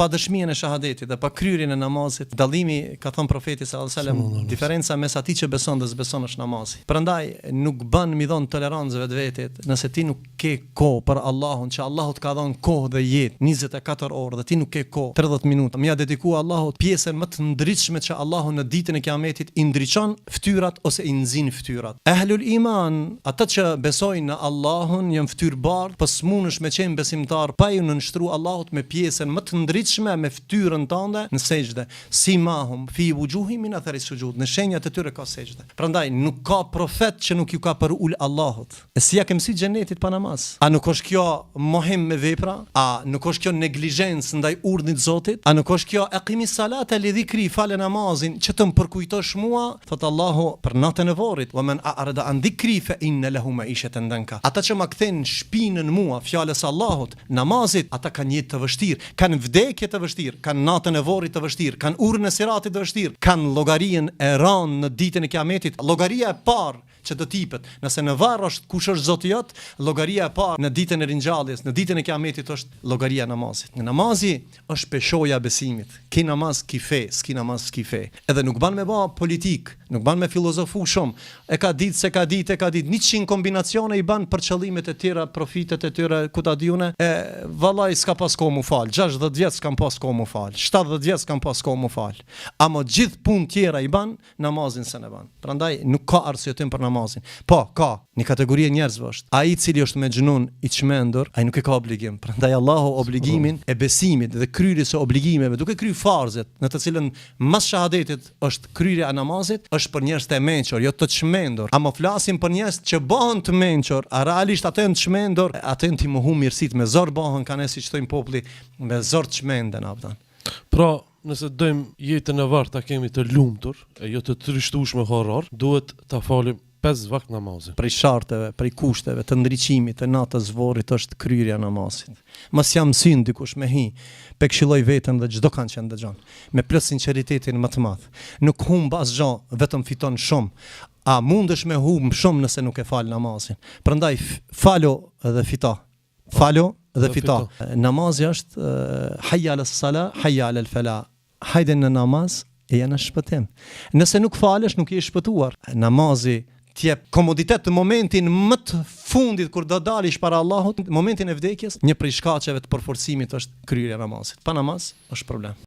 pa dëshminë e shahadetit dhe pa kryerjen e namazit, dallimi ka thënë profeti sallallahu alajhi wasallam, diferenca mes atij që beson dhe s'beson është namazi. Prandaj nuk bën mi dhon tolerancë vetvetit, nëse ti nuk ke kohë për Allahun, që Allahu të ka dhënë kohë dhe jetë 24 orë dhe ti nuk ke kohë 30 minuta, më ja dedikua Allahut pjesën më të ndritshme që Allahu në ditën e Kiametit i ndriçon fytyrat ose i nxin fytyrat. Ehlul iman, ata që besojnë në Allahun, janë fytyrbardh, po smunesh me qenë besimtar pa ju nënshtruar Allahut me pjesën më të ndritshme me fytyrën tënde në sejdë. Simahum fi wujuhihim min athari sujud. Në shenjat e tyre ka sejdë. Prandaj nuk ka profet që nuk ju ka përul Allahut. E si ja ke mësi xhenetit pa namaz? A nuk është kjo mohim me vepra? A nuk është kjo neglizhencë ndaj urdhnit të Zotit? A nuk është kjo aqimi salata li dhikri, falë namazin që të më përkujtosh mua? Thot Allahu për natën e varrit, wa man a'rada an dhikri fa inna lahu ma'ishatan danka. Ata që ma kthen shpinën mua fjalës Allahut, namazit, ata kanë jetë të vështirë, kanë vdekje të vështirë, kanë natën e varrit të vështirë, kanë urën e siratit të vështirë, kanë llogarinë e rënë në ditën e Kiametit. Llogaria e parë që do tipet, nëse në varr është kush është Zoti jot, llogaria e parë në ditën e ringjalljes, në ditën e Kiametit është llogaria e namazit. Namazi është peshoja e besimit. Ki namaz ki fe, s'ki namaz s'ki fe. Edhe nuk ban me bë politik, nuk ban me filozofu shumë. E ka ditë se ka ditë, 100 kombinacione i ban për qëllimet e tjera, profitet e tyre, ku ta diune. Vallai s'ka pas kohë mu fal. 60 vjet s'kan pas kohë mu fal. 70 vjet s'kan pas kohë mu fal. Ama gjithë punë tjera i ban, namazin se ne ban. Prandaj nuk ka arsye tim për namazin. Po, ka një kategori e njerëzve është. Ai i cili është me xhnun i çmendur, ai nuk e ka obligim. Prandaj Allahu obligimin e besimit dhe kryerjes së obligimeve, duke kryer farzet, në të cilën mas shahadetit është kryerja e namazit, është për njerëz të mençur, jo të çmendur. Ama flasim për njerëz që bëhen të mençur, a realisht ato janë të çmendur, ato janë të mohu mirësit me zor bëhen kanë siç thonë populli, me zor të çmenden afdan. Pra, nëse dojmë jetën e vartë ta kemi të lumtur, e jo të trishtueshme horror, duhet ta falim 5 vakt namazin. Prej sharteve, prej kushteve, të ndriçimit të natës vorrit është kryerja e namazit. Mos jam syn dikush me hi, pe këshilloj veten dhe çdo kanë që ndëgjon, me plot sinqeritetin më të madh. Nuk humb asgjë, vetëm fiton shumë. A mundesh me humb shumë nëse nuk e fal namazin? Prandaj falo dhe fito. Falo dhe fito. Namazi është hayya ala sala, hayya ala al-fala. Hajde në namaz e janë shpëtim. Nëse nuk falesh, nuk je shpëtuar. Namazi t'jep komoditet të momentin më të fundit kur do dalish para Allahut, momentin e vdekjes, një prej shkaqeve të përforcimit është kryerja e namazit. Pa namaz është problem.